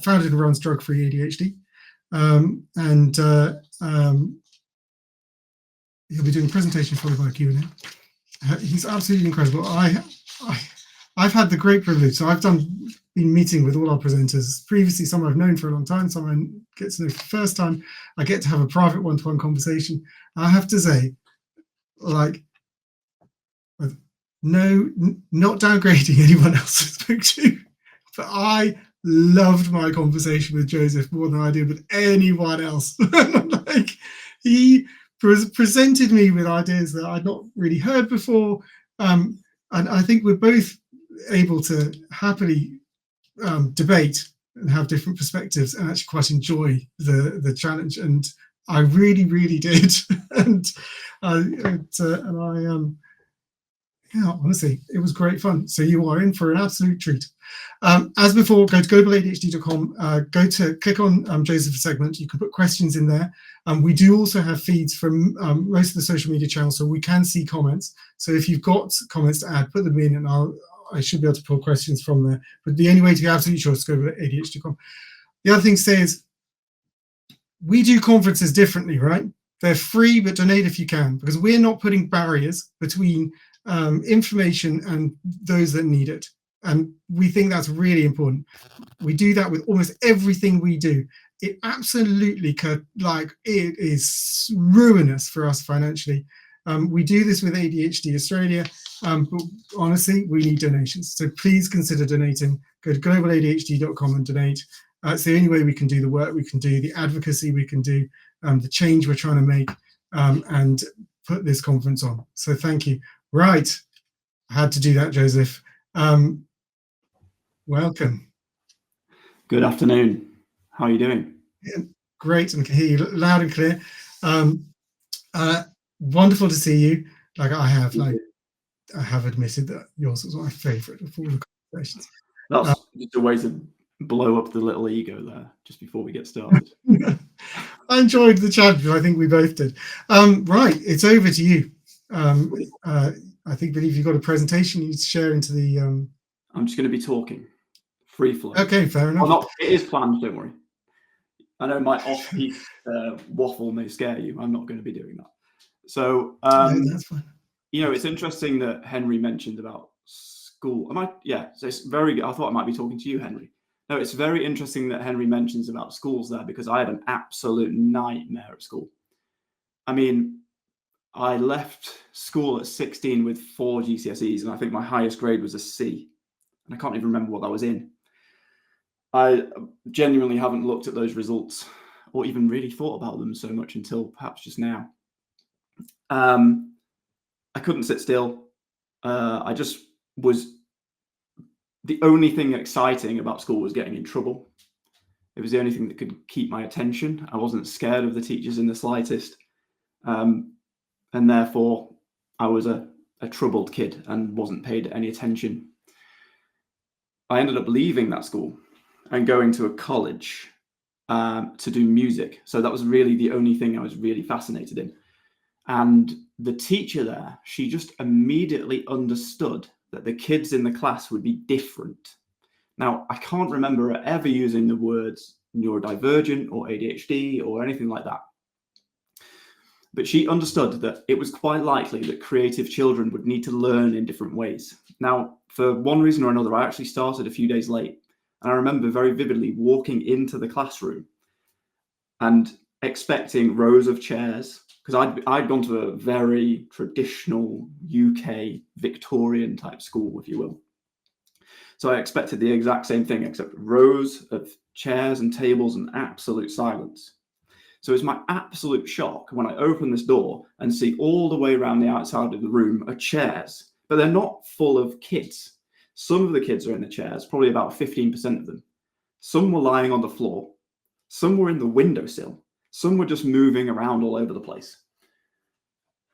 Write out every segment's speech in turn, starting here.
founded and runs Drug-Free ADHD, and he'll be doing a presentation followed by a Q&A. He's absolutely incredible. I've had the great privilege. So I've been meeting with all our presenters previously. Some I've known for a long time. Some I get to know for the first time. I get to have a private one-to-one conversation. I have to say, like, no, not downgrading anyone else I spoke to, but I loved my conversation with Joesph more than I did with anyone else. Like, he presented me with ideas that I'd not really heard before, and I think we're both able to happily debate and have different perspectives and actually quite enjoy the challenge. And I really, really did. And yeah, honestly, it was great fun. So you are in for an absolute treat. As before, go to globaladhd.com, click on Joseph's segment. You can put questions in there. We do also have feeds from most of the social media channels, so we can see comments. So if you've got comments to add, put them in, and I should be able to pull questions from there. But the only way to be absolutely sure is to go to ADHD.com. The other thing to say is, we do conferences differently, right? They're free, but donate if you can, because we're not putting barriers between information and those that need it. And we think that's really important. We do that with almost everything we do. It absolutely could, like, it is ruinous for us financially. We do this with ADHD Australia, but honestly, we need donations. So please consider donating. Go to globaladhd.com and donate. It's the only way we can do the work we can do, the advocacy we can do, the change we're trying to make, and put this conference on. So thank you. Right, I had to do that, Joesph. Welcome. Good afternoon. How are you doing? Yeah, great, and can hear you loud and clear. Wonderful to see you. Like I have admitted that yours was my favourite of all the conversations. That's just a way to blow up the little ego there just before we get started. I enjoyed the challenge. I think we both did. Right, it's over to you. I believe you've got a presentation you need to share into the. I'm just going to be talking, free flow. Okay, fair enough. It is planned. Don't worry. I know my off-peak waffle may scare you. I'm not going to be doing that. So, no, that's fine. You know, it's interesting that Henry mentioned about school. So it's very good. I thought I might be talking to you, Henry. No, it's very interesting that Henry mentions about schools there, because I had an absolute nightmare at school. I mean, I left school at 16 with 4 GCSEs, and I think my highest grade was a C. And I can't even remember what that was in. I genuinely haven't looked at those results or even really thought about them so much until perhaps just now. I couldn't sit still. I just was... The only thing exciting about school was getting in trouble. It was the only thing that could keep my attention. I wasn't scared of the teachers in the slightest. And therefore, I was a troubled kid and wasn't paid any attention. I ended up leaving that school and going to a college to do music. So that was really the only thing I was really fascinated in. And the teacher there, she just immediately understood that the kids in the class would be different. Now, I can't remember her ever using the words neurodivergent or ADHD or anything like that. But she understood that it was quite likely that creative children would need to learn in different ways. Now, for one reason or another, I actually started a few days late. And I remember very vividly walking into the classroom and expecting rows of chairs, because I'd gone to a very traditional UK Victorian type school, if you will. So I expected the exact same thing, except rows of chairs and tables and absolute silence. So it's my absolute shock when I open this door and see all the way around the outside of the room are chairs, but they're not full of kids. Some of the kids are in the chairs, probably about 15% of them. Some were lying on the floor. Some were in the windowsill. Some were just moving around all over the place.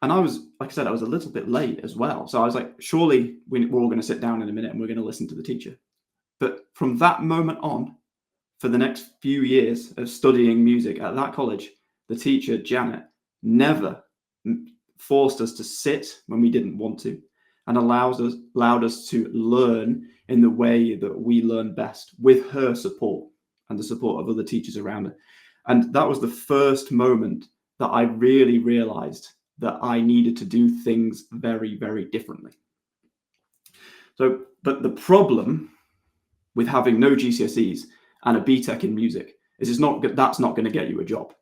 And I was, like I said, I was a little bit late as well. So I was like, surely we're all going to sit down in a minute and we're going to listen to the teacher. But from that moment on, for the next few years of studying music at that college, the teacher, Janet, never forced us to sit when we didn't want to, and allowed us to learn in the way that we learn best with her support. and the support of other teachers around her. And that was the first moment that I really realized that I needed to do things very, very differently. So, but the problem with having no GCSEs and a BTEC in music is that's not going to get you a job,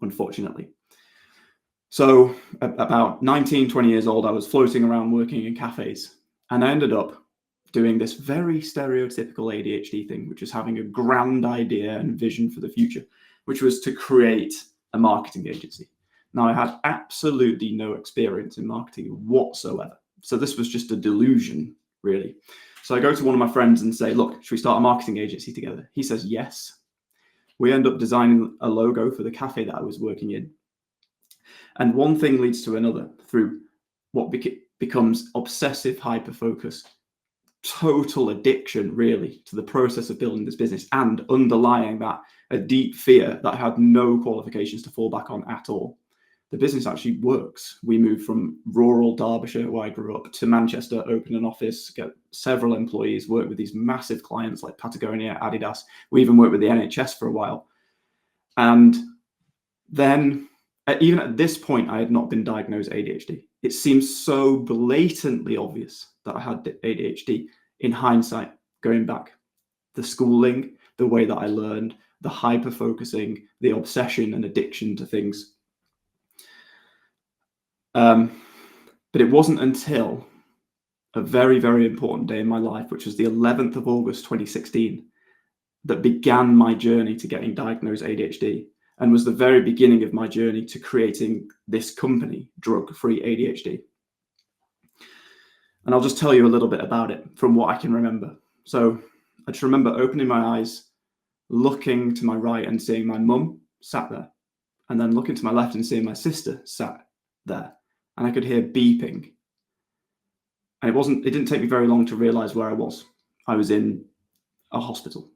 unfortunately. So about 19, 20 years old, I was floating around working in cafes, and I ended up doing this very stereotypical ADHD thing, which is having a grand idea and vision for the future, which was to create a marketing agency. Now, I had absolutely no experience in marketing whatsoever. So this was just a delusion, really. So I go to one of my friends and say, look, should we start a marketing agency together? He says, yes. We end up designing a logo for the cafe that I was working in. And one thing leads to another through what becomes obsessive hyperfocus, total addiction, really, to the process of building this business, and underlying that, a deep fear that I had no qualifications to fall back on at all. The business actually works. We moved from rural Derbyshire, where I grew up, to Manchester, open an office, get several employees, work with these massive clients like Patagonia, Adidas. We even worked with the NHS for a while. And then, even at this point, I had not been diagnosed ADHD. It seems so blatantly obvious that I had ADHD in hindsight, going back. The schooling, the way that I learned, the hyper-focusing, the obsession and addiction to things. But it wasn't until a very, very important day in my life, which was the 11th of August, 2016, that began my journey to getting diagnosed ADHD, and was the very beginning of my journey to creating this company, Drug-Free ADHD. And I'll just tell you a little bit about it from what I can remember. So I just remember opening my eyes, looking to my right and seeing my mum sat there, and then looking to my left and seeing my sister sat there. And I could hear beeping. And it didn't take me very long to realize where I was. I was in a hospital.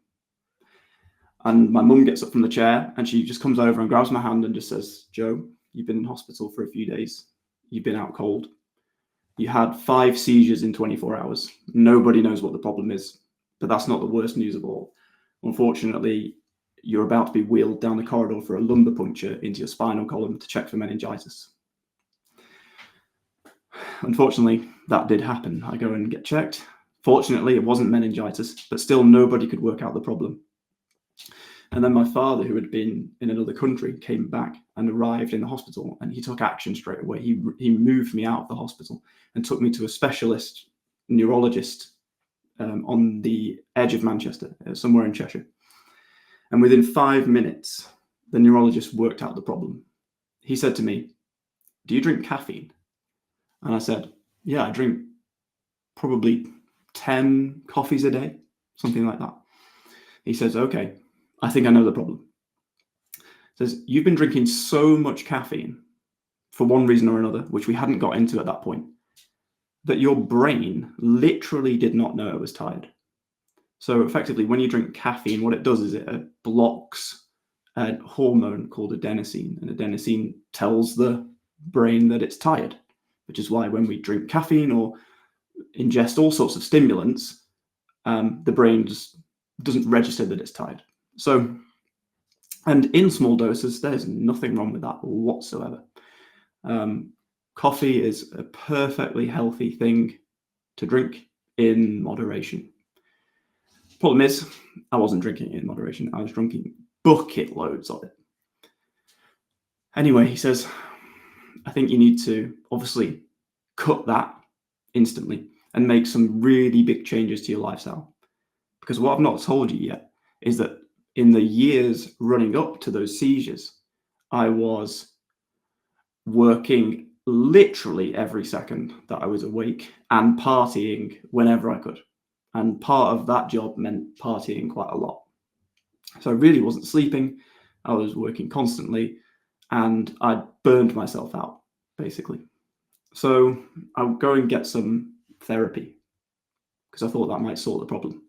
And my mum gets up from the chair and she just comes over and grabs my hand and just says, Joe, you've been in hospital for a few days. You've been out cold. You had 5 seizures in 24 hours. Nobody knows what the problem is, but that's not the worst news of all. Unfortunately, you're about to be wheeled down the corridor for a lumbar puncture into your spinal column to check for meningitis. Unfortunately, that did happen. I go and get checked. Fortunately, it wasn't meningitis, but still nobody could work out the problem. And then my father, who had been in another country, came back and arrived in the hospital, and he took action straight away. He moved me out of the hospital and took me to a specialist neurologist on the edge of Manchester, somewhere in Cheshire. And within 5 minutes, the neurologist worked out the problem. He said to me, do you drink caffeine? And I said, yeah, I drink probably 10 coffees a day, something like that. He says, okay, I think I know the problem. He says, you've been drinking so much caffeine for one reason or another, which we hadn't got into at that point, that your brain literally did not know it was tired. So effectively, when you drink caffeine, what it does is it blocks a hormone called adenosine, and adenosine tells the brain that it's tired, which is why when we drink caffeine or ingest all sorts of stimulants, the brain just doesn't register that it's tired. So, and in small doses, there's nothing wrong with that whatsoever. Coffee is a perfectly healthy thing to drink in moderation. Problem is, I wasn't drinking it in moderation. I was drinking bucket loads of it. Anyway, he says, I think you need to obviously cut that instantly and make some really big changes to your lifestyle. Because what I've not told you yet is that in the years running up to those seizures, I was working literally every second that I was awake and partying whenever I could. And part of that job meant partying quite a lot. So I really wasn't sleeping. I was working constantly and I burned myself out, basically. So I would go and get some therapy because I thought that might sort the problem.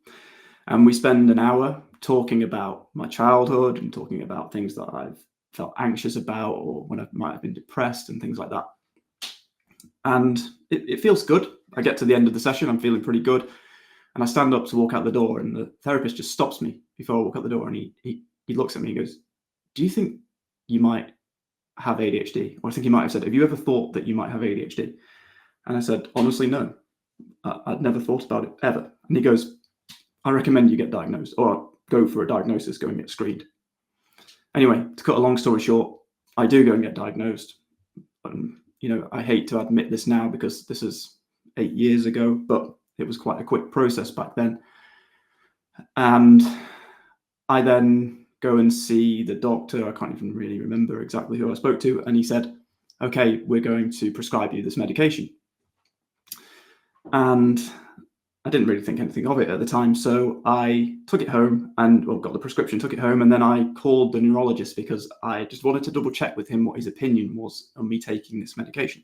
And we spend an hour talking about my childhood and talking about things that I've felt anxious about or when I might have been depressed and things like that. And it feels good. I get to the end of the session, I'm feeling pretty good. And I stand up to walk out the door, and the therapist just stops me before I walk out the door, and he looks at me and goes, "Do you think you might have ADHD?" Or I think he might have said, "Have you ever thought that you might have ADHD?" And I said, "Honestly, no. I'd never thought about it, ever." And he goes, "I recommend you get diagnosed, or go for a diagnosis, go and get screened." Anyway, to cut a long story short, I do go and get diagnosed. I hate to admit this now because this is 8 years ago, but it was quite a quick process back then. And I then go and see the doctor. I can't even really remember exactly who I spoke to. And he said, "Okay, we're going to prescribe you this medication." And I didn't really think anything of it at the time. So I took it home and got the prescription, took it home. And then I called the neurologist because I just wanted to double check with him what his opinion was on me taking this medication.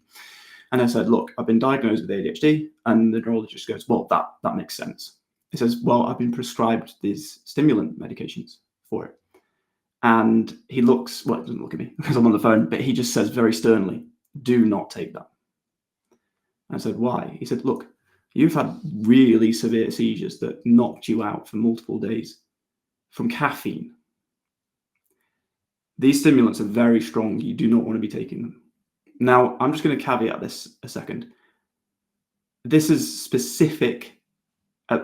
And I said, "Look, I've been diagnosed with ADHD." And the neurologist goes, "Well, that makes sense." He says, "Well, I've been prescribed these stimulant medications for it." And he looks, well, he doesn't look at me because I'm on the phone, but he just says very sternly, "Do not take that." I said, "Why?" He said, "Look, you've had really severe seizures that knocked you out for multiple days from caffeine. These stimulants are very strong. You do not want to be taking them." Now, I'm just going to caveat this a second. This is specific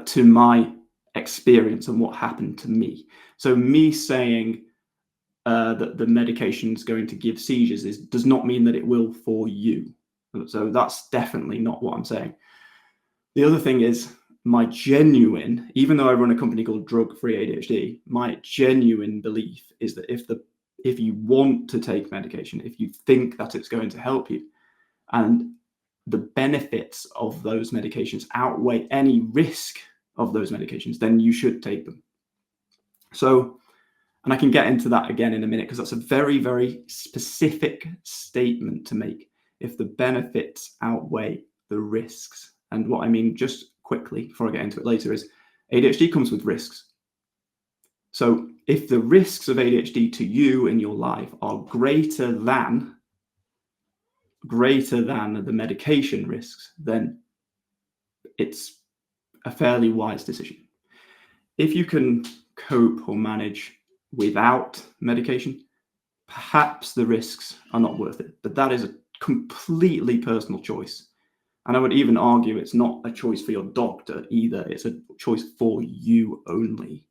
to my experience and what happened to me. So me saying that the medication is going to give seizures does not mean that it will for you. So that's definitely not what I'm saying. The other thing is my genuine, even though I run a company called Drug-Free ADHD, my genuine belief is that if you want to take medication, if you think that it's going to help you, and the benefits of those medications outweigh any risk of those medications, then you should take them. So, and I can get into that again in a minute because that's a very, very specific statement to make. If the benefits outweigh the risks. And what I mean, just quickly, before I get into it later, is ADHD comes with risks. So if the risks of ADHD to you in your life are greater than the medication risks, then it's a fairly wise decision. If you can cope or manage without medication, perhaps the risks are not worth it. But that is a completely personal choice. And I would even argue it's not a choice for your doctor either. It's a choice for you only.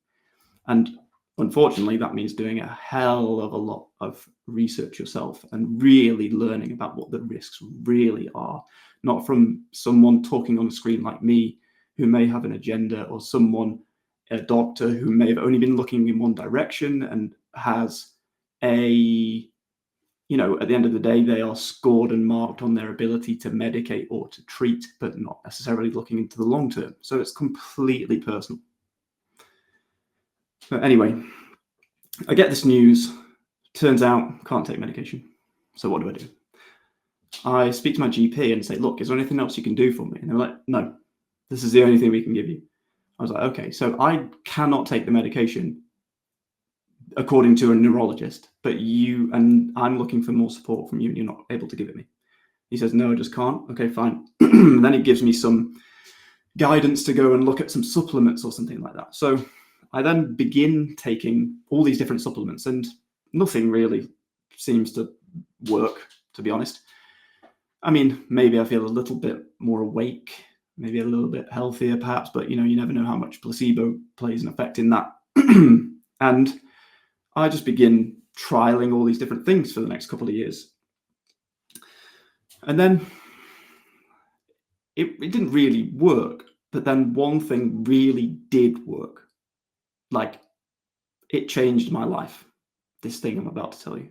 And unfortunately, that means doing a hell of a lot of research yourself and really learning about what the risks really are, not from someone talking on a screen like me who may have an agenda, or a doctor who may have only been looking in one direction and has at the end of the day, they are scored and marked on their ability to medicate or to treat, but not necessarily looking into the long term. So it's completely personal. But anyway, I get this news. Turns out, can't take medication. So what do? I speak to my GP and say, "Look, is there anything else you can do for me?" And they're like, "No, this is the only thing we can give you." I was like, "Okay, so I cannot take the medication according to a neurologist, but I'm looking for more support from you and you're not able to give it me." He says, "No, I just can't." Okay, fine. Then he gives me some guidance to go and look at some supplements or something like that. So I then begin taking all these different supplements and nothing really seems to work, to be honest. I mean, maybe I feel a little bit more awake, maybe a little bit healthier perhaps, but you never know how much placebo plays an effect in that. And I just begin trialing all these different things for the next couple of years. And then it didn't really work. But then one thing really did work. Like, it changed my life. This thing I'm about to tell you.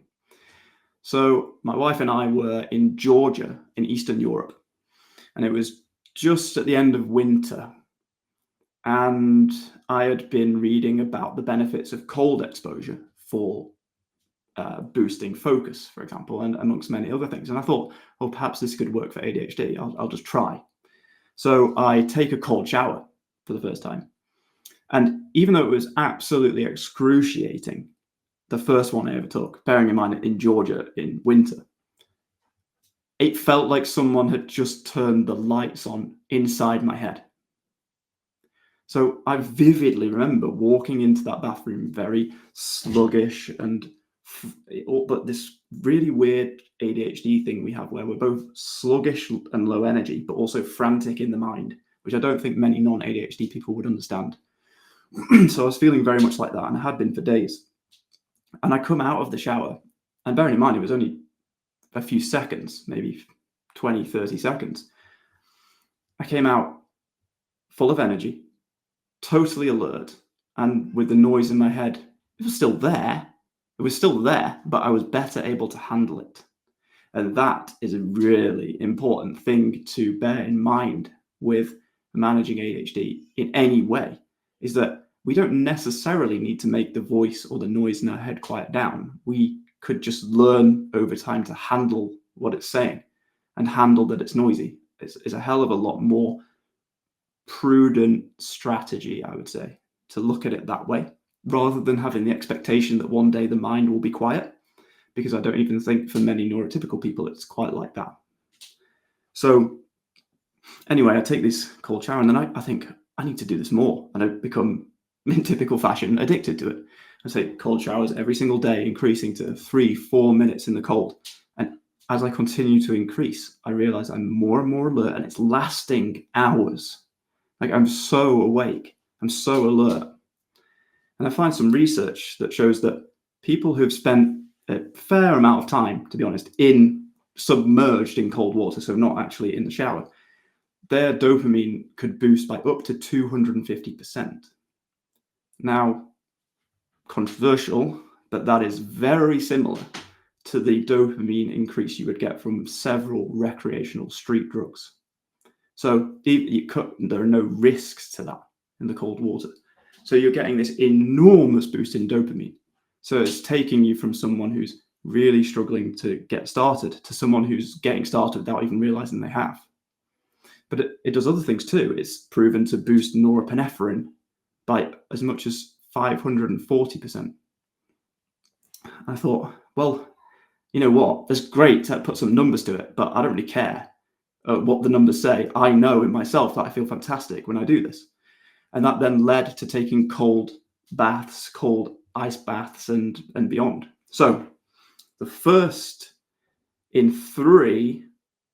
So my wife and I were in Georgia in Eastern Europe. And it was just at the end of winter. And I had been reading about the benefits of cold exposure for boosting focus, for example, and amongst many other things. And I thought, well, perhaps this could work for ADHD. I'll just try. So I take a cold shower for the first time. And even though it was absolutely excruciating, the first one I ever took, bearing in mind in Georgia in winter, it felt like someone had just turned the lights on inside my head. So I vividly remember walking into that bathroom very sluggish but this really weird ADHD thing we have where we're both sluggish and low energy, but also frantic in the mind, which I don't think many non-ADHD people would understand. So I was feeling very much like that, and I had been for days. And I come out of the shower, and bearing in mind, it was only a few seconds, maybe 20, 30 seconds. I came out full of energy, totally alert, and with the noise in my head, it was still there. It was still there, but I was better able to handle it. And that is a really important thing to bear in mind with managing ADHD in any way, is that we don't necessarily need to make the voice or the noise in our head quiet down. We could just learn over time to handle what it's saying and handle that it's noisy. It's a hell of a lot more prudent strategy, I would say, to look at it that way, rather than having the expectation that one day the mind will be quiet, because I don't even think for many neurotypical people it's quite like that. So anyway, I take this cold shower, and then I think I need to do this more, and I become, in typical fashion, addicted to it. I take cold showers every single day, increasing to 3-4 minutes in the cold. And as I continue to increase, I realize I'm more and more alert, and it's lasting hours. Like, I'm so awake, I'm so alert. And I find some research that shows that people who've spent a fair amount of time, to be honest, submerged in cold water, so not actually in the shower, their dopamine could boost by up to 250%. Now, controversial, but that is very similar to the dopamine increase you would get from several recreational street drugs. So there are no risks to that in the cold water. So you're getting this enormous boost in dopamine. So it's taking you from someone who's really struggling to get started to someone who's getting started without even realizing they have. But it does other things too. It's proven to boost norepinephrine by as much as 540%. I thought, well, you know what? It's great to put some numbers to it, but I don't really care what the numbers say. I know in myself that I feel fantastic when I do this. And that then led to taking cold baths, cold ice baths, and beyond. So the first in 3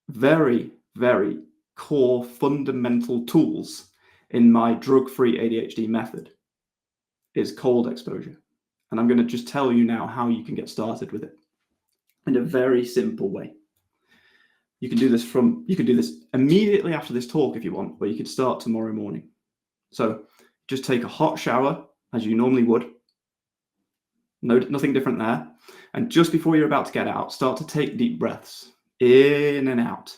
very, very core fundamental tools in my drug-free ADHD method is cold exposure. And I'm going to just tell you now how you can get started with it in a very simple way. You can do this immediately after this talk if you want, but you could start tomorrow morning. So just take a hot shower as you normally would. No, nothing different there. And just before you're about to get out, start to take deep breaths in and out.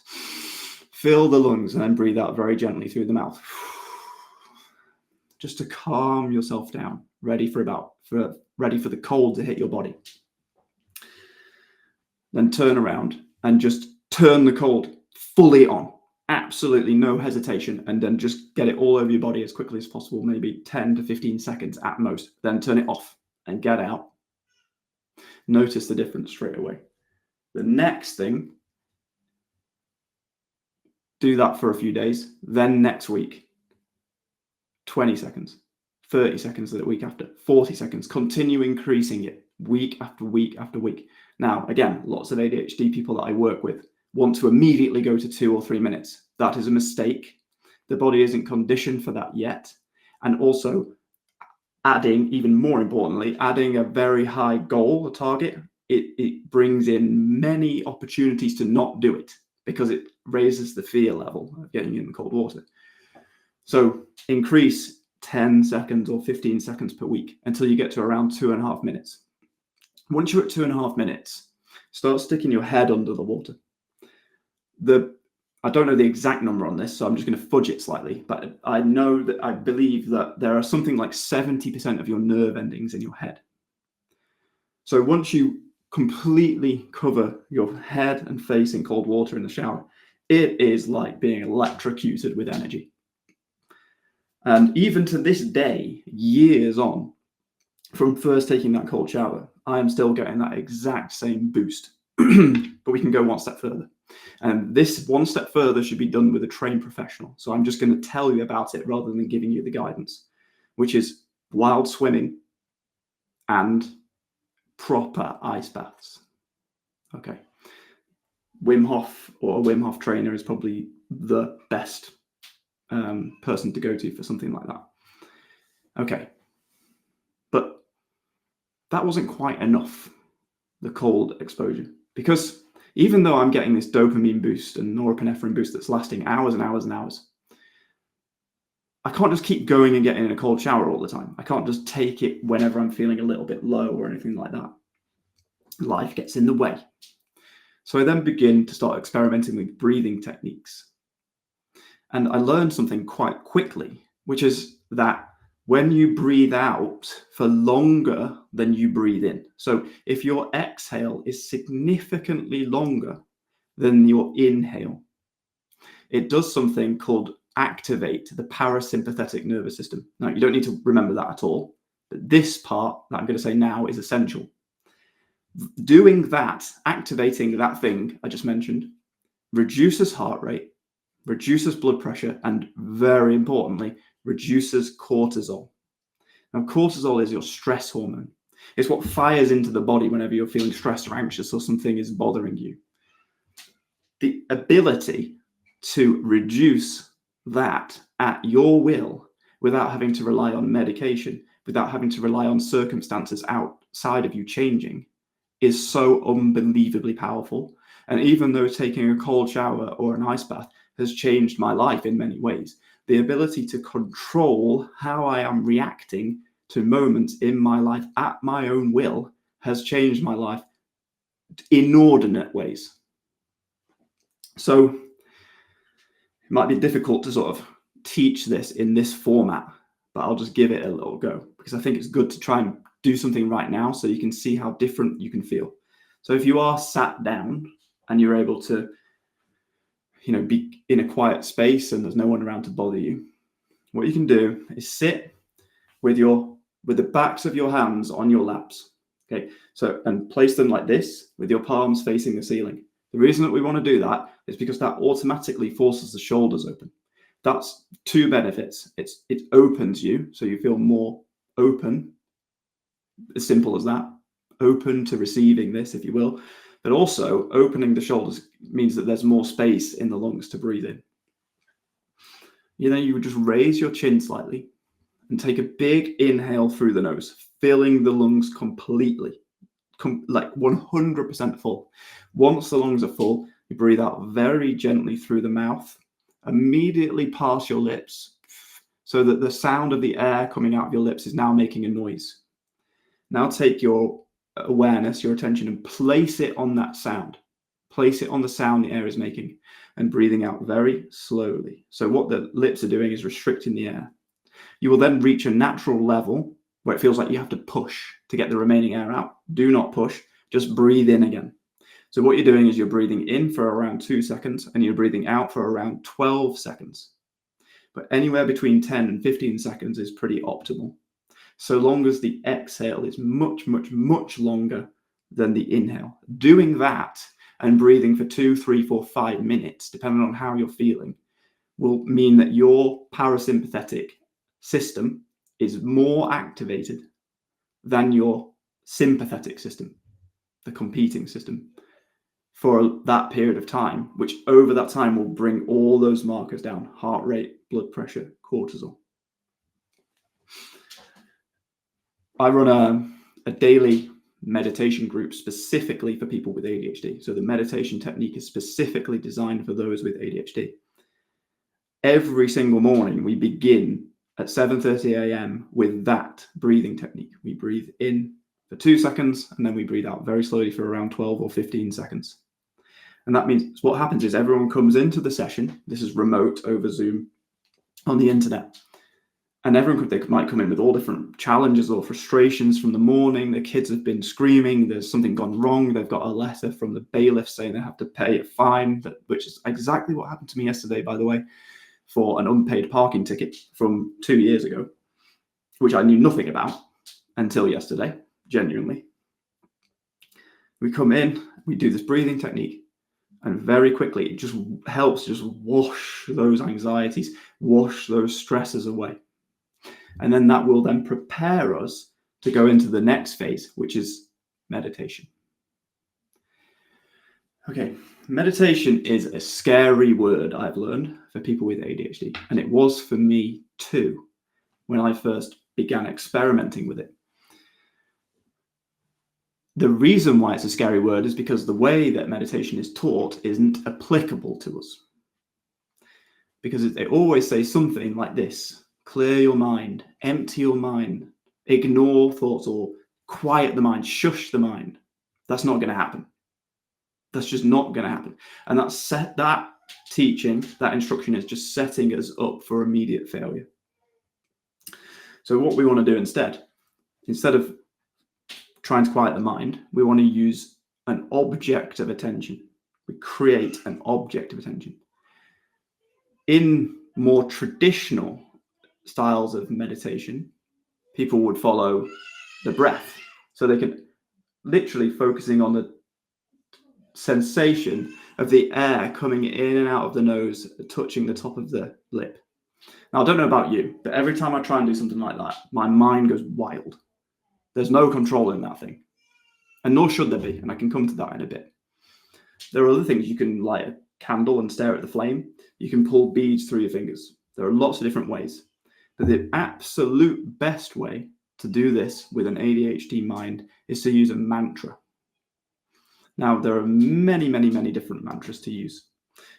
Fill the lungs and then breathe out very gently through the mouth. Just to calm yourself down, ready for the cold to hit your body. Then turn around and just turn the cold fully on. Absolutely no hesitation, and then just get it all over your body as quickly as possible, maybe 10 to 15 seconds at most. Then turn it off and get out. Notice the difference straight away. The next thing, do that for a few days. Then next week, 20 seconds, 30 seconds the week after, 40 seconds. Continue increasing it week after week after week. Now, again, lots of ADHD people that I work with want to immediately go to 2 or 3 minutes. That is a mistake. The body isn't conditioned for that yet. And also, even more importantly, adding a very high goal, a target, it brings in many opportunities to not do it because it raises the fear level of getting in the cold water. So increase 10 seconds or 15 seconds per week until you get to around 2.5 minutes. Once you're at 2.5 minutes, start sticking your head under the water. I don't know the exact number on this, so I'm just going to fudge it slightly, but I believe that there are something like 70% of your nerve endings in your head. So once you completely cover your head and face in cold water in the shower, it is like being electrocuted with energy. And even to this day, years on, from first taking that cold shower, I am still getting that exact same boost. But we can go one step further. And this one step further should be done with a trained professional. So I'm just going to tell you about it rather than giving you the guidance, which is wild swimming and proper ice baths. Okay. Wim Hof or a Wim Hof trainer is probably the best person to go to for something like that. Okay. But that wasn't quite enough, the cold exposure, because even though I'm getting this dopamine boost and norepinephrine boost that's lasting hours and hours and hours, I can't just keep going and getting in a cold shower all the time. I can't just take it whenever I'm feeling a little bit low or anything like that. Life gets in the way. So I then begin to start experimenting with breathing techniques. And I learned something quite quickly, which is that when you breathe out for longer than you breathe in, so if your exhale is significantly longer than your inhale, it does something called activate the parasympathetic nervous system. Now, you don't need to remember that at all, but this part that I'm going to say now is essential. Doing that, activating that thing I just mentioned, reduces heart rate, reduces blood pressure, and very importantly, reduces cortisol. Now, cortisol is your stress hormone. It's what fires into the body whenever you're feeling stressed or anxious or something is bothering you. The ability to reduce that at your will without having to rely on medication, without having to rely on circumstances outside of you changing, is so unbelievably powerful. And even though taking a cold shower or an ice bath has changed my life in many ways, the ability to control how I am reacting to moments in my life at my own will has changed my life in inordinate ways. So it might be difficult to sort of teach this in this format, but I'll just give it a little go because I think it's good to try and do something right now so you can see how different you can feel. So if you are sat down and you're able to, be in a quiet space and there's no one around to bother you, what you can do is sit with the backs of your hands on your laps. Okay, so and place them like this with your palms facing the ceiling. The reason that we want to do that is because that automatically forces the shoulders open. That's two benefits. It opens you, so you feel more open. As simple as that. Open to receiving this, if you will. But also, opening the shoulders means that there's more space in the lungs to breathe in. You would just raise your chin slightly and take a big inhale through the nose, filling the lungs completely, like 100% full. Once the lungs are full, you breathe out very gently through the mouth, immediately past your lips, so that the sound of the air coming out of your lips is now making a noise. Now take your awareness, your attention, and place it on that sound. Place it on the sound the air is making and breathing out very slowly. So what the lips are doing is restricting the air. You will then reach a natural level where it feels like you have to push to get the remaining air out. Do not push, just breathe in again. So what you're doing is you're breathing in for around 2 seconds and you're breathing out for around 12 seconds. But anywhere between 10 and 15 seconds is pretty optimal, so long as the exhale is much, much, much longer than the inhale. Doing that and breathing for 2, 3, 4, 5 minutes, depending on how you're feeling, will mean that your parasympathetic system is more activated than your sympathetic system, the competing system, for that period of time, which over that time will bring all those markers down: heart rate, blood pressure, cortisol. I run a daily meditation group specifically for people with ADHD. So the meditation technique is specifically designed for those with ADHD. Every single morning, we begin at 7:30 a.m. with that breathing technique. We breathe in for 2 seconds, and then we breathe out very slowly for around 12 or 15 seconds. And that means what happens is everyone comes into the session. This is remote over Zoom on the internet. And everyone might come in with all different challenges or frustrations from the morning. The kids have been screaming. There's something gone wrong. They've got a letter from the bailiff saying they have to pay a fine, which is exactly what happened to me yesterday, by the way, for an unpaid parking ticket from 2 years ago, which I knew nothing about until yesterday, genuinely. We come in, we do this breathing technique, And very quickly, it just helps just wash those anxieties, wash those stresses away. And then that will then prepare us to go into the next phase, which is meditation. Okay, meditation is a scary word, I've learned, for people with ADHD. And it was for me too, when I first began experimenting with it. The reason why it's a scary word is because the way that meditation is taught isn't applicable to us. Because they always say something like this: clear your mind, empty your mind, ignore thoughts, or quiet the mind, shush the mind. That's not going to happen. That's just not going to happen. And that teaching, that instruction is just setting us up for immediate failure. So what we want to do instead of trying to quiet the mind, we want to use an object of attention. We create an object of attention. In more traditional styles of meditation, people would follow the breath. So they can literally focusing on the sensation of the air coming in and out of the nose, touching the top of the lip. Now, I don't know about you, but every time I try and do something like that, my mind goes wild. There's no control in that thing. And nor should there be, and I can come to that in a bit. There are other things. You can light a candle and stare at the flame. You can pull beads through your fingers. There are lots of different ways. But the absolute best way to do this with an ADHD mind is to use a mantra. Now, there are many, many, many different mantras to use.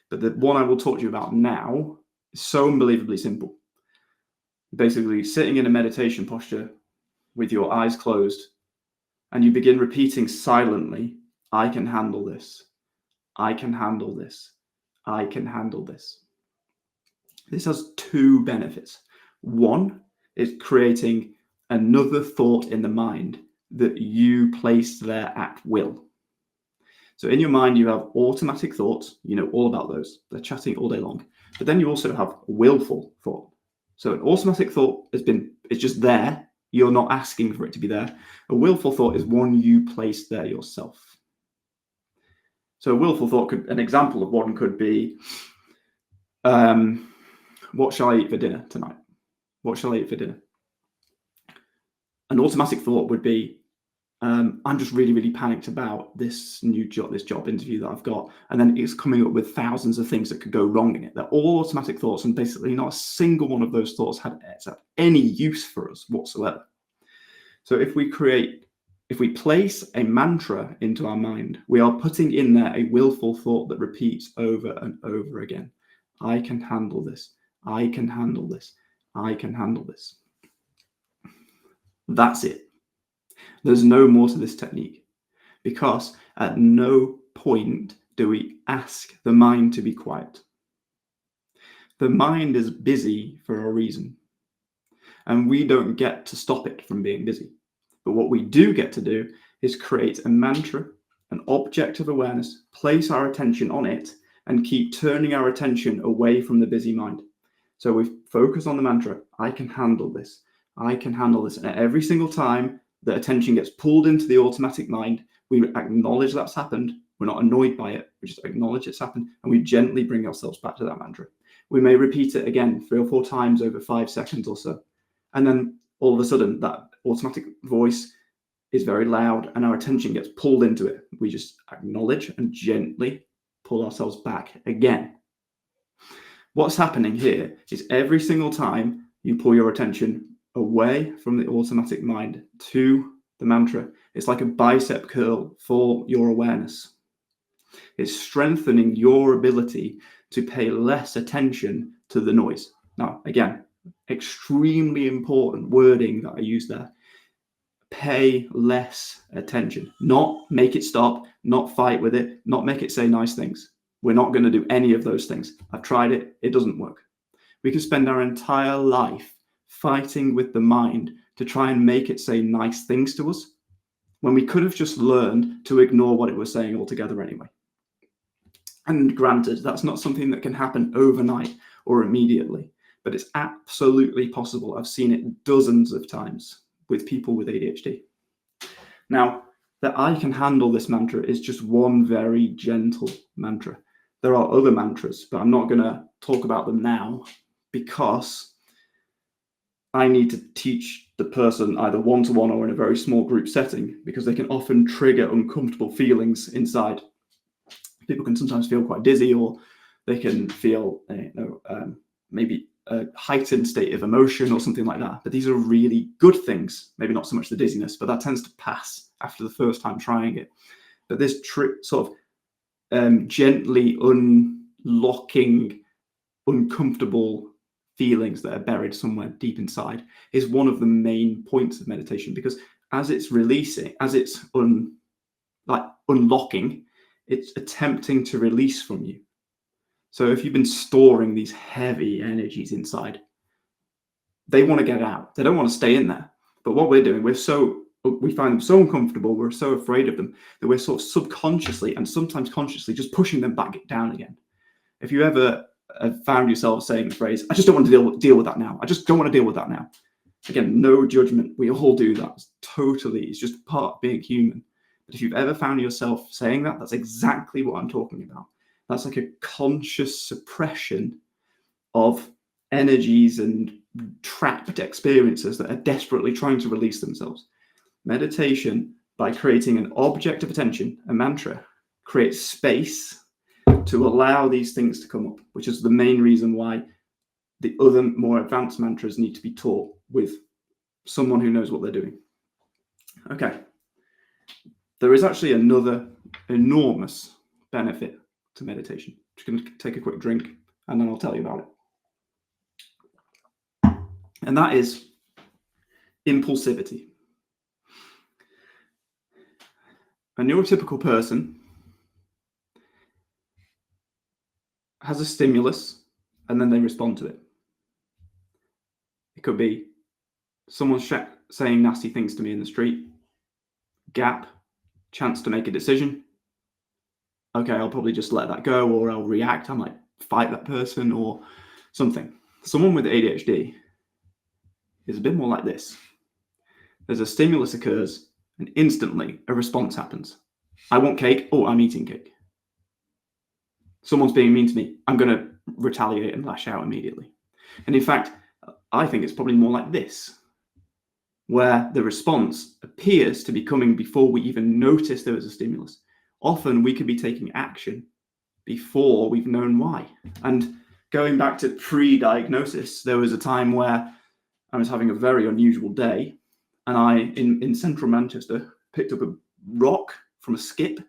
But the one I will talk to you about now is so unbelievably simple. Basically, sitting in a meditation posture with your eyes closed, and you begin repeating silently, I can handle this. I can handle this. I can handle this. This has two benefits. One is creating another thought in the mind that you place there at will. So in your mind, you have automatic thoughts. You know all about those. They're chatting all day long. But then you also have willful thought. So an automatic thought it's just there. You're not asking for it to be there. A willful thought is one you place there yourself. So a willful thought an example of one could be, what shall I eat for dinner tonight? What shall I eat for dinner? An automatic thought would be, I'm just really, really panicked about this job interview that I've got. And then it's coming up with thousands of things that could go wrong in it. They're all automatic thoughts, and basically not a single one of those thoughts had any use for us whatsoever. So if we place a mantra into our mind, we are putting in there a willful thought that repeats over and over again. I can handle this. I can handle this. I can handle this. That's it. There's no more to this technique, because at no point do we ask the mind to be quiet. The mind is busy for a reason, and we don't get to stop it from being busy. But what we do get to do is create a mantra, an object of awareness, place our attention on it, and keep turning our attention away from the busy mind. So we focus on the mantra, I can handle this. I can handle this. And every single time the attention gets pulled into the automatic mind, we acknowledge that's happened. We're not annoyed by it. We just acknowledge it's happened, and we gently bring ourselves back to that mantra. We may repeat it again 3 or 4 times over 5 seconds or so. And then all of a sudden that automatic voice is very loud and our attention gets pulled into it. We just acknowledge and gently pull ourselves back again. What's happening here is every single time you pull your attention away from the automatic mind to the mantra, it's like a bicep curl for your awareness. It's strengthening your ability to pay less attention to the noise. Now, again, extremely important wording that I use there. Pay less attention, not make it stop, not fight with it, not make it say nice things. We're not going to do any of those things. I've tried it. It doesn't work. We can spend our entire life fighting with the mind to try and make it say nice things to us, when we could have just learned to ignore what it was saying altogether anyway. And granted, that's not something that can happen overnight or immediately, but it's absolutely possible. I've seen it dozens of times with people with ADHD. Now, that I can handle this mantra is just one very gentle mantra. There are other mantras, but I'm not going to talk about them now because I need to teach the person either one-to-one or in a very small group setting, because they can often trigger uncomfortable feelings inside. People can sometimes feel quite dizzy, or they can feel maybe a heightened state of emotion or something like that. But these are really good things. Maybe not so much the dizziness, but that tends to pass after the first time trying it. But this sort of gently unlocking uncomfortable feelings that are buried somewhere deep inside is one of the main points of meditation, because as it's releasing, as it's unlocking, it's attempting to release from you. So if you've been storing these heavy energies inside, they want to get out. They don't want to stay in there. But what we're doing, we find them so uncomfortable, we're so afraid of them, that we're sort of subconsciously and sometimes consciously just pushing them back down again. If you ever have found yourself saying the phrase, I just don't want to deal with that now. I just don't want to deal with that now. Again, no judgment. We all do that. It's just part of being human. But if you've ever found yourself saying that, that's exactly what I'm talking about. That's like a conscious suppression of energies and trapped experiences that are desperately trying to release themselves. Meditation, by creating an object of attention, a mantra, creates space to allow these things to come up, which is the main reason why the other more advanced mantras need to be taught with someone who knows what they're doing. Okay. There is actually another enormous benefit to meditation. Just going to take a quick drink and then I'll tell you about it. And that is impulsivity. A neurotypical person has a stimulus and then they respond to it. It could be someone saying nasty things to me in the street, gap, chance to make a decision. Okay, I'll probably just let that go, or I'll react. I might fight that person or something. Someone with ADHD is a bit more like this. There's a stimulus occurs and instantly a response happens. I want cake. Oh, I'm eating cake. Someone's being mean to me. I'm going to retaliate and lash out immediately. And in fact, I think it's probably more like this, where the response appears to be coming before we even notice there was a stimulus. Often we could be taking action before we've known why. And going back to pre-diagnosis, there was a time where I was having a very unusual day, and I, in central Manchester, picked up a rock from a skip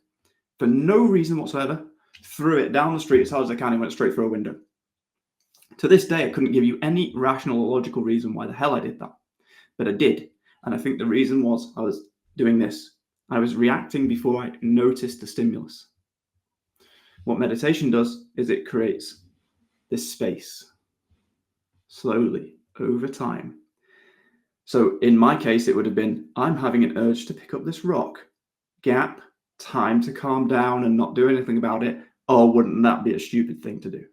for no reason whatsoever, threw it down the street as hard as I can, and went straight through a window. To this day, I couldn't give you any rational or logical reason why the hell I did that, but I did. And I think the reason was I was doing this. I was reacting before I noticed the stimulus. What meditation does is it creates this space slowly over time. So in my case, it would have been, I'm having an urge to pick up this rock. Gap, time to calm down and not do anything about it. Oh, wouldn't that be a stupid thing to do?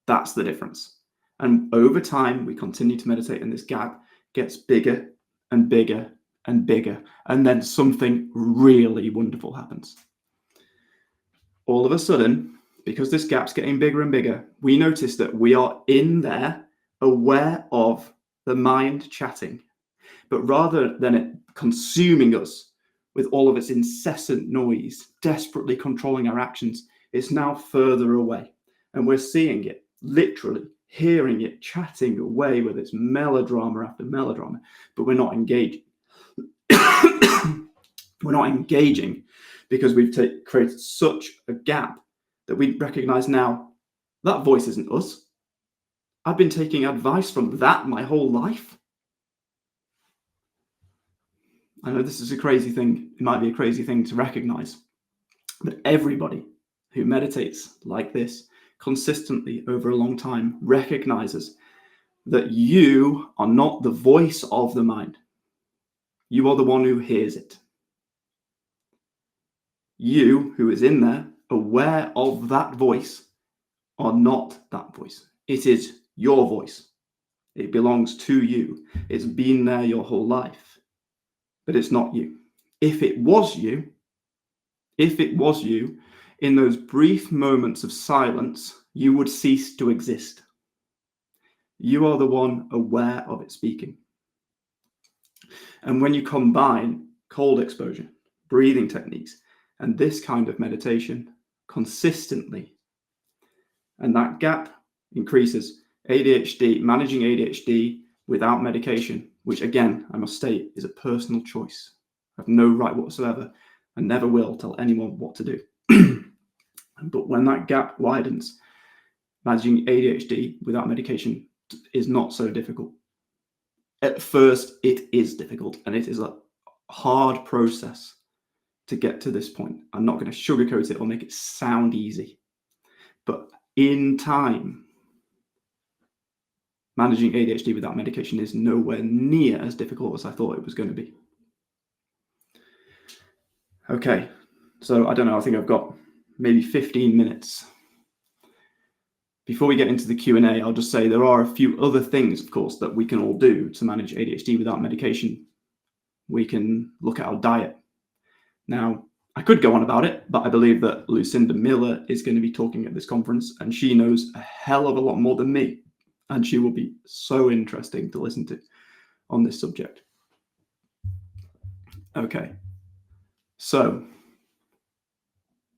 That's the difference. And over time, we continue to meditate, and this gap gets bigger and bigger and bigger. And then something really wonderful happens. All of a sudden, because this gap's getting bigger and bigger, we notice that we are in there, aware of the mind chatting. But rather than it consuming us with all of its incessant noise, desperately controlling our actions, it's now further away. And we're seeing it, literally hearing it, chatting away with its melodrama after melodrama, but we're not engaging. We're not engaging because we've created such a gap that we recognize now that voice isn't us. I've been taking advice from that my whole life. I know this is a crazy thing. It might be a crazy thing to recognize, but everybody who meditates like this consistently over a long time recognizes that you are not the voice of the mind. You are the one who hears it. You, who is in there, aware of that voice, are not that voice. It is your voice. It belongs to you. It's been there your whole life, but it's not you. if it was you, in those brief moments of silence, you would cease to exist. You are the one aware of it speaking. And when you combine cold exposure, breathing techniques, and this kind of meditation consistently, and that gap increases, managing ADHD without medication, which again, I must state, is a personal choice. I have no right whatsoever and never will tell anyone what to do. But when that gap widens, managing ADHD without medication is not so difficult. At first, it is difficult, and it is a hard process to get to this point. I'm not going to sugarcoat it or make it sound easy. But in time, managing ADHD without medication is nowhere near as difficult as I thought it was going to be. Okay, so I don't know, I think I've got maybe 15 minutes. Before we get into the Q&A, I'll just say there are a few other things, of course, that we can all do to manage ADHD without medication. We can look at our diet. Now, I could go on about it, but I believe that Lucinda Miller is going to be talking at this conference, and she knows a hell of a lot more than me, and she will be so interesting to listen to on this subject. Okay, so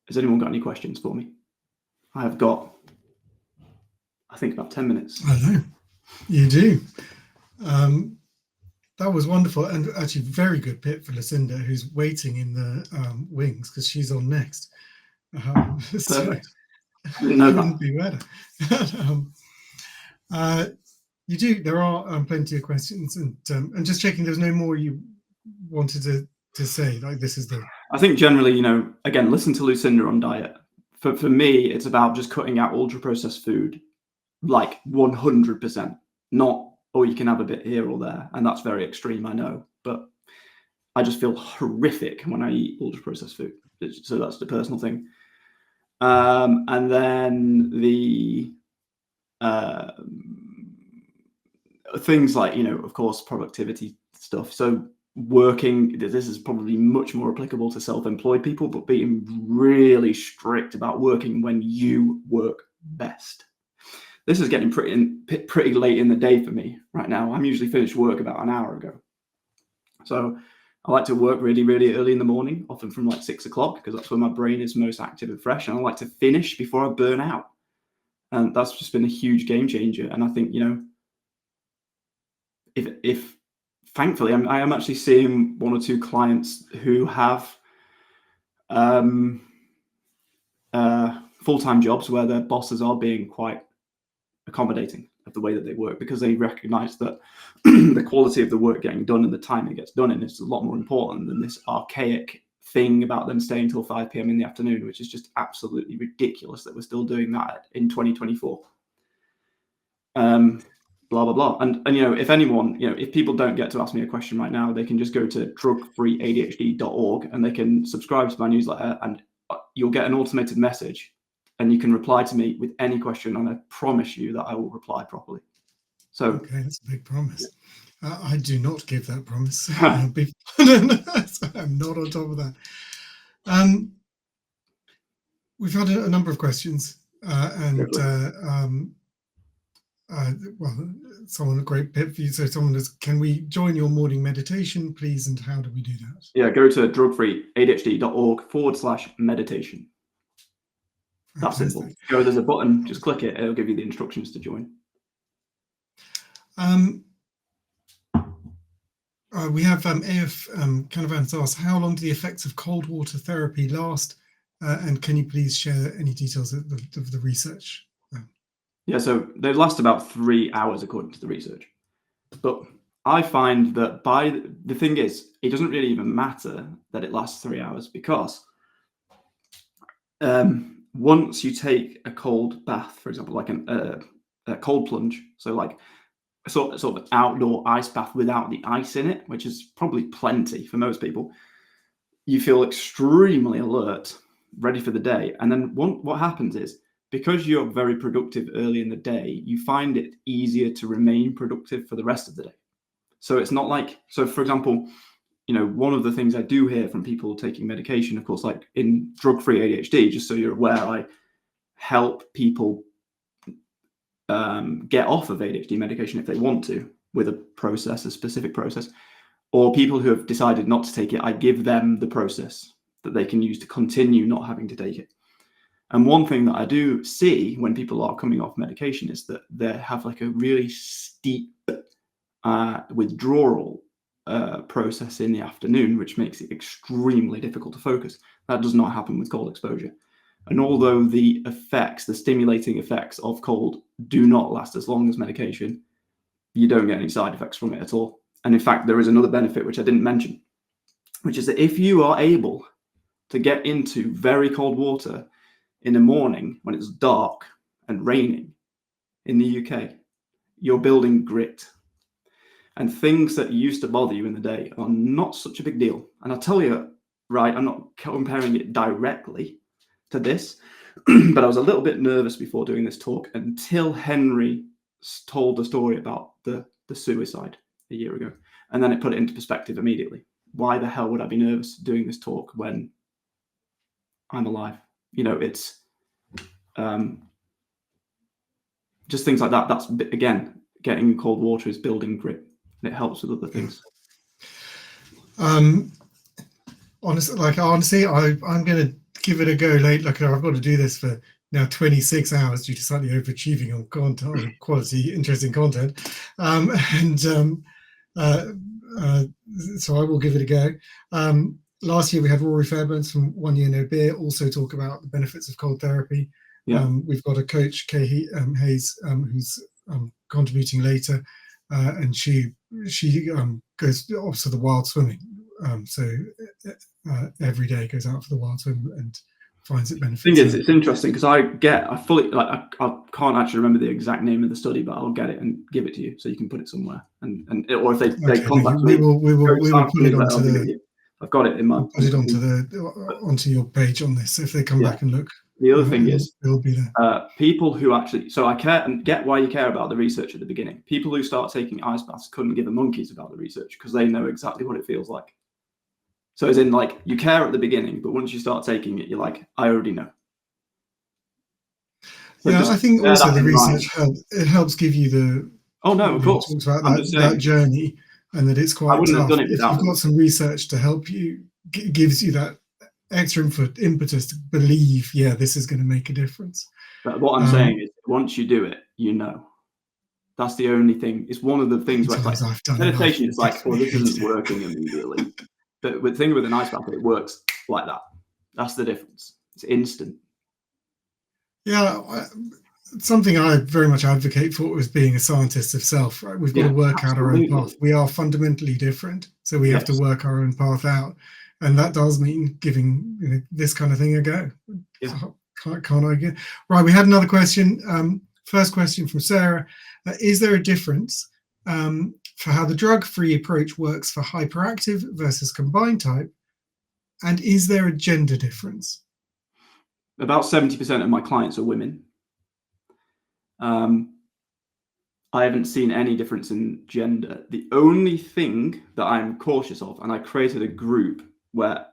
has anyone got any questions for me? I have got, I think, about 10 minutes. I know, you do. That was wonderful, and actually very good bit for Lucinda, who's waiting in the wings because she's on next. So Didn't know couldn't that. be better. You do. There are plenty of questions, and just checking. There's no more you wanted to say. Like this is the. I think generally, again, listen to Lucinda on diet. For me, it's about just cutting out ultra processed food, like 100%, not. Or you can have a bit here or there. And that's very extreme, I know. But I just feel horrific when I eat ultra-processed food. So that's the personal thing. And then the things like, of course, productivity stuff. So working, this is probably much more applicable to self-employed people, but being really strict about working when you work best. This is getting pretty late in the day for me right now. I'm usually finished work about an hour ago. So I like to work really, really early in the morning, often from like 6 o'clock, because that's when my brain is most active and fresh. And I like to finish before I burn out. And that's just been a huge game changer. And I think, if thankfully, I am actually seeing one or two clients who have full-time jobs where their bosses are being quite accommodating of the way that they work, because they recognize that the quality of the work getting done and the time it gets done in is a lot more important than this archaic thing about them staying till 5 p.m. in the afternoon, which is just absolutely ridiculous that we're still doing that in 2024. Blah, blah, blah. And if anyone, if people don't get to ask me a question right now, they can just go to drug-free-adhd.org and they can subscribe to my newsletter, and you'll get an automated message. And you can reply to me with any question, and I promise you that I will reply properly. So, okay, that's a big promise. I do not give that promise. I'm not on top of that. We've had a number of questions, someone a great bit for you. So someone is, can we join your morning meditation, please? And how do we do that? Yeah, go to drug-free-adhd.org/meditation. That's simple. Go, there's a button, just click it, it'll give you the instructions to join. We have AF Canavans asked, how long do the effects of cold water therapy last? And can you please share any details of the research? Yeah, so they last about 3 hours according to the research. But I find that the thing is, it doesn't really even matter that it lasts 3 hours, because once you take a cold bath, for example, like a cold plunge, so like a sort of an outdoor ice bath without the ice in it, which is probably plenty for most people, you feel extremely alert, ready for the day. And then what happens is, because you're very productive early in the day, you find it easier to remain productive for the rest of the day. So it's not like, so for example, one of the things I do hear from people taking medication, of course, like in Drug-Free ADHD, just so you're aware, I help people get off of ADHD medication if they want to, with a specific process, or people who have decided not to take it, I give them the process that they can use to continue not having to take it. And one thing that I do see when people are coming off medication is that they have like a really steep withdrawal process in the afternoon, which makes it extremely difficult to focus. That does not happen with cold exposure. And although the stimulating effects of cold do not last as long as medication, you don't get any side effects from it at all. And in fact, there is another benefit which I didn't mention, which is that if you are able to get into very cold water in the morning when it's dark and raining in the UK, you're building grit. And things that used to bother you in the day are not such a big deal. And I'll tell you, right, I'm not comparing it directly to this, but I was a little bit nervous before doing this talk until Henry told the story about the suicide a year ago. And then it put it into perspective immediately. Why the hell would I be nervous doing this talk when I'm alive? It's just things like that. That's, again, getting in cold water is building grit. And it helps with other things. Honestly, I'm going to give it a go late. Like, I've got to do this for now 26 hours due to slightly overachieving on content, on quality, interesting content. So I will give it a go. Last year we had Rory Fairburns from 1 Year No Beer also talk about the benefits of cold therapy. Yeah. We've got a coach, Kay Hayes, who's contributing later, and she goes off to the wild swimming. So every day goes out for the wild swim and finds it beneficial. The thing is, it's interesting because I can't actually remember the exact name of the study, but I'll get it and give it to you so you can put it somewhere. Or if they contact me, we will put it onto the. I've got it in my. Put it onto your page on this. If they come back and look. The other thing is, it'll be there. People who actually, so I care and get why you care about the research at the beginning. People who start taking ice baths couldn't give a monkeys about the research because they know exactly what it feels like. So as in, like, you care at the beginning, but once you start taking it, you're like, I already know. So yeah, I think also the research helps give you the. Oh no, of course. Talks about that journey, and that it's quite tough. If you've got some research to help you, gives you that extra impetus to believe, this is going to make a difference. But what I'm saying is, once you do it, that's the only thing. It's one of the things where it's like meditation is like, this isn't working immediately. But the thing with an ice bath, it works like that. That's the difference. It's instant. Yeah, something I very much advocate for is being a scientist of self. Right, we've got to work out our own path. We are fundamentally different, so we have to work our own path out. And that does mean giving this kind of thing a go. Yeah. So can't argue. Right, we had another question. First question from Sarah. Is there a difference for how the drug-free approach works for hyperactive versus combined type? And is there a gender difference? About 70% of my clients are women. I haven't seen any difference in gender. The only thing that I'm cautious of, and I created a group where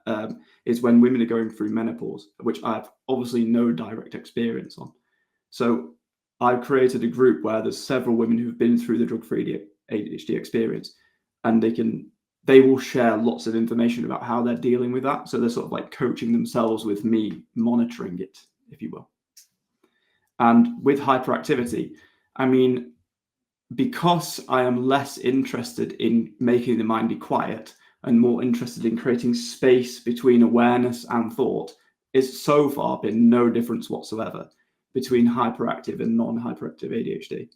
is when women are going through menopause, which I have obviously no direct experience on. So I've created a group where there's several women who've been through the drug-free ADHD experience, and they will share lots of information about how they're dealing with that. So they're sort of like coaching themselves with me, monitoring it, if you will. And with hyperactivity, I mean, because I am less interested in making the mind be quiet and more interested in creating space between awareness and thought, it's so far been no difference whatsoever between hyperactive and non-hyperactive ADHD.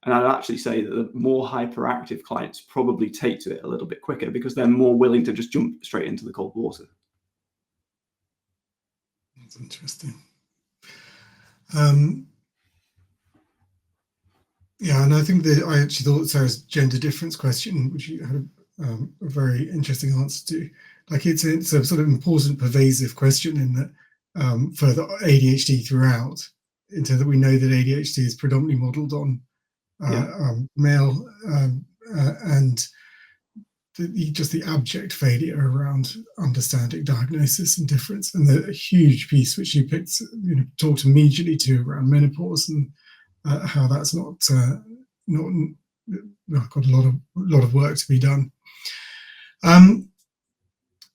And I'd actually say that the more hyperactive clients probably take to it a little bit quicker because they're more willing to just jump straight into the cold water. That's interesting. And I think that I actually thought Sarah's gender difference question, which you had a very interesting answer to. Like it's a sort of important, pervasive question in that for the ADHD throughout, into that we know that ADHD is predominantly modelled on male, and just the abject failure around understanding diagnosis and difference, and the huge piece which you picked, talked immediately to around menopause and how that's not got a lot of work to be done.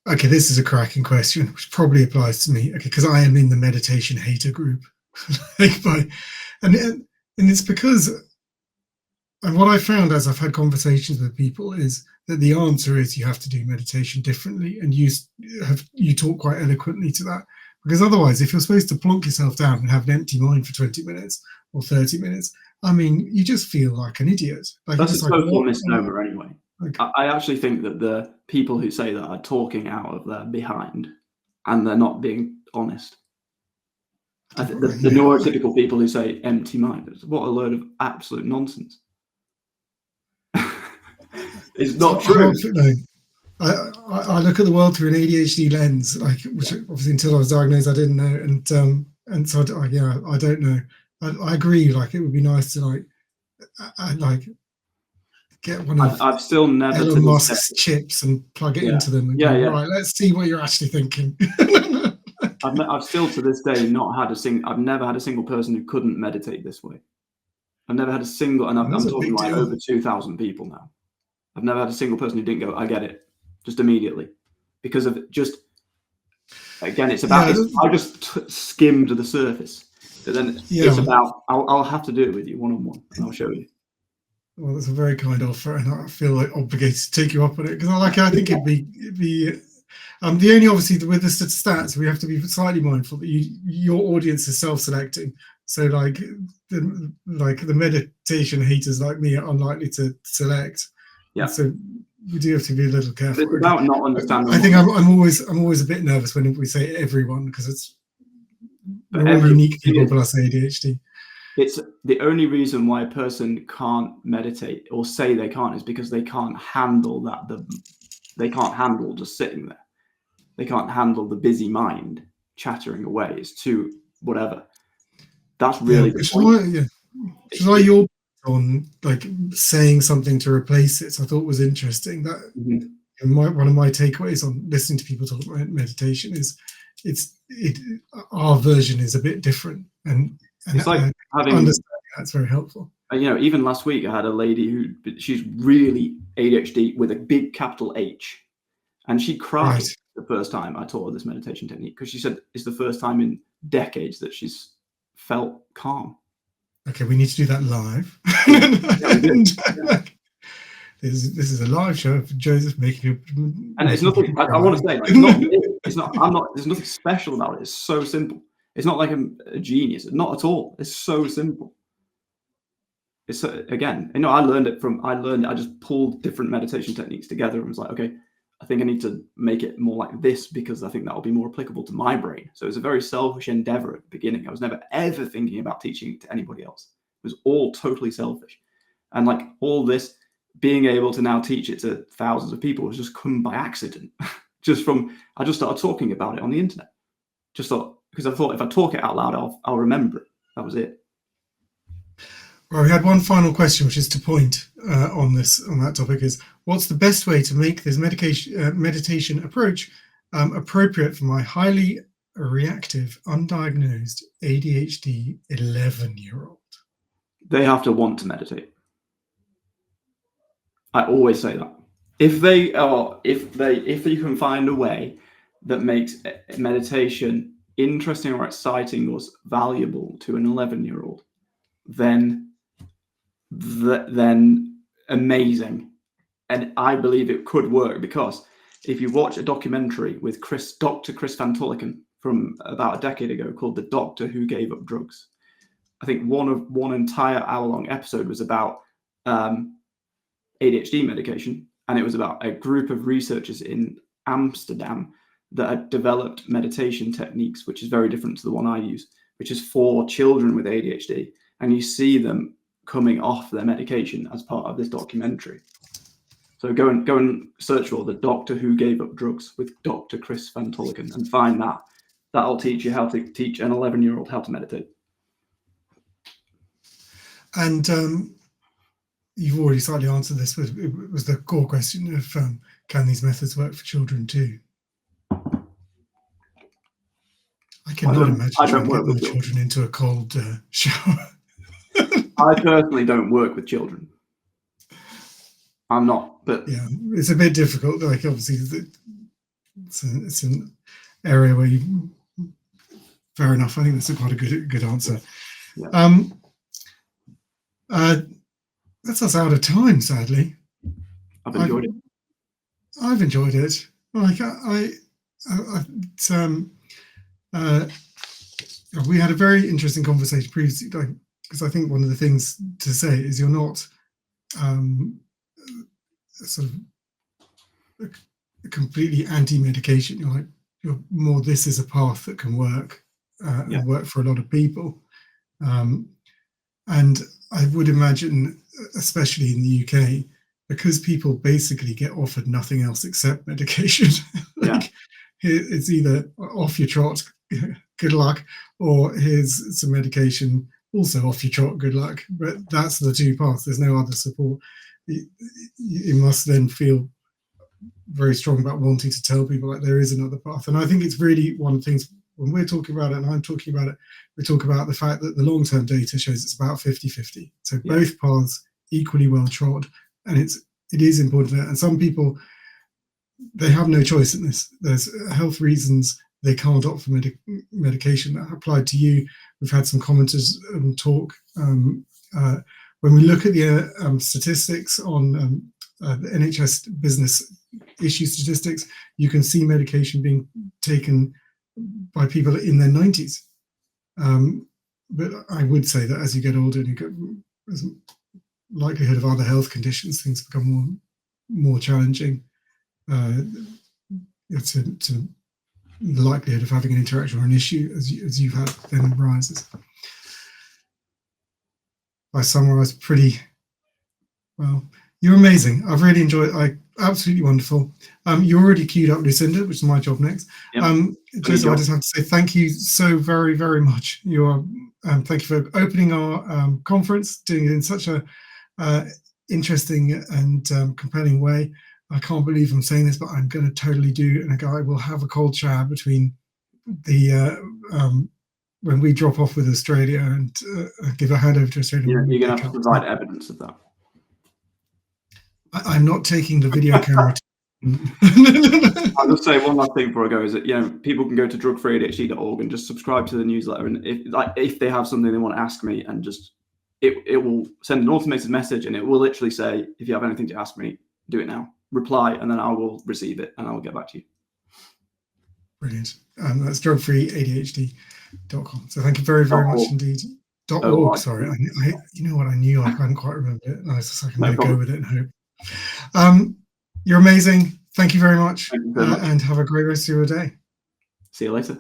Okay, this is a cracking question, which probably applies to me. Okay, because I am in the meditation hater group, and it's because, and what I found as I've had conversations with people is that the answer is you have to do meditation differently, and you talk quite eloquently to that, because otherwise, if you're supposed to plonk yourself down and have an empty mind for 20 minutes or 30 minutes, I mean, you just feel like an idiot. Like, that's a total like, misnomer anyway. Okay. I actually think that the people who say that are talking out of their behind, and they're not being honest. The neurotypical people who say empty mind, what a load of absolute nonsense. It's not true. I look at the world through an ADHD lens, which obviously until I was diagnosed I didn't know, and so I don't know. I agree. Like, it would be nice to get one of I've still never Elon Musk's chips and plug it into them and go, right, let's see what you're actually thinking. I've still to this day not had I've never had a single person who couldn't meditate this way. I've never had a single, and I'm talking like over 2,000 people now. I've never had a single person who didn't go, I get it, just immediately, because of just, again, it's about, I just skimmed the surface, but then it's about, I'll have to do it with you one-on-one, and I'll show you. Well, that's a very kind offer, and I feel like obligated to take you up on it, because I think it'd be the only, obviously, with the stats, we have to be slightly mindful that your audience is self-selecting. So the meditation haters like me are unlikely to select. Yeah. And so we do have to be a little careful. It's about not understanding. I think I'm always a bit nervous when we say everyone, because we're all unique people plus ADHD. It's the only reason why a person can't meditate or say they can't is because they can't handle that. They can't handle just sitting there. They can't handle the busy mind chattering away. It's too whatever. That's really the point. Which is why you're on saying something to replace it. I thought was interesting. That one of my takeaways on listening to people talk about meditation is our version is a bit different, and it's like having understanding that's very helpful. Even last week I had a lady she's really ADHD with a big capital H, and she cried the first time I taught her this meditation technique, because she said it's the first time in decades that she's felt calm. Okay, we need to do that live. This is a live show of Joesph making you. And it's nothing. I want to say, it's not. I'm not. There's nothing special about it. It's so simple. It's not like I'm a genius. Not at all. It's so simple. It's again. I learned it. I just pulled different meditation techniques together and was like, okay, I think I need to make it more like this, because I think that will be more applicable to my brain. So it's a very selfish endeavor at the beginning. I was never ever thinking about teaching it to anybody else. It was all totally selfish. And all this, being able to now teach it to thousands of people has just come by accident. I just started talking about it on the internet. Because I thought if I talk it out loud, I'll remember it. That was it. Well, we had one final question, which is to point on that topic, is what's the best way to make this meditation approach appropriate for my highly reactive, undiagnosed ADHD 11-year-old? They have to want to meditate. I always say that. If you can find a way that makes meditation interesting or exciting or valuable to an 11-year-old, then amazing. And I believe it could work, because if you watch a documentary with Dr. Chris Van Tulleken from about a decade ago called The Doctor Who Gave Up Drugs, I think one entire hour-long episode was about ADHD medication, and it was about a group of researchers in Amsterdam that had developed meditation techniques, which is very different to the one I use, which is for children with ADHD, and you see them coming off their medication as part of this documentary. So go and search for The Doctor Who Gave Up Drugs with Dr. Chris Van Tulleken and find that. That'll teach you how to teach an 11-year-old how to meditate. And you've already slightly answered this, but it was the core question of can these methods work for children too? I cannot imagine trying to get my children into a cold shower. I personally don't work with children. I'm not, but yeah, it's a bit difficult. Like obviously, it's an area where you. Fair enough. I think that's quite a good answer. Yeah. That's us out of time, sadly. I've enjoyed it. I've enjoyed it. Like we had a very interesting conversation previously, because I think one of the things to say is you're not sort of completely anti-medication. You're more, this is a path that can work and work for a lot of people. And I would imagine, especially in the UK, because people basically get offered nothing else except medication, it's either off your trot, good luck, or here's some medication, also off your trot, good luck. But that's the two paths. There's no other support. You must then feel very strong about wanting to tell people like there is another path. And I think it's really one of the things when we're talking about it, and I'm talking about it, we talk about the fact that the long-term data shows it's about 50-50. So both paths equally well trod, and it is important. And some people, they have no choice in this. There's health reasons they can't opt for medication. That applied to you. We've had some commenters talk. When we look at the statistics on the NHS business issue statistics, you can see medication being taken by people in their 90s. But I would say that as you get older and you get likelihood of other health conditions, things become more challenging. To the likelihood of having an interaction or an issue as you've had then rises. I summarised pretty well. You're amazing. I've really enjoyed it. Absolutely wonderful. You're already queued up, Lucinda, which is my job next. Yep. Joesph, I just have to say thank you so very, very much. Thank you for opening our conference, doing it in such a interesting and compelling way. I can't believe I'm saying this, but I'm going to totally do. And I will have a cold shower between the when we drop off with Australia and give a handover to Australia. Yeah, you're going to have to provide evidence of that. I'm not taking the video camera. I'll just say one last thing before I go is that people can go to drug-free-adhd.org and just subscribe to the newsletter, and if they have something they want to ask me, and just it will send an automated message, and it will literally say, if you have anything to ask me, do it now. Reply, and then I will receive it and I will get back to you. Brilliant. That's drug-free-adhd.com. So thank you very, very much indeed. .org, sorry. You know what, I knew I couldn't quite remember it. And I was just like, I'm going to go with it and hope. You're amazing. Thank you very much. Thank you very much. And have a great rest of your day. See you later.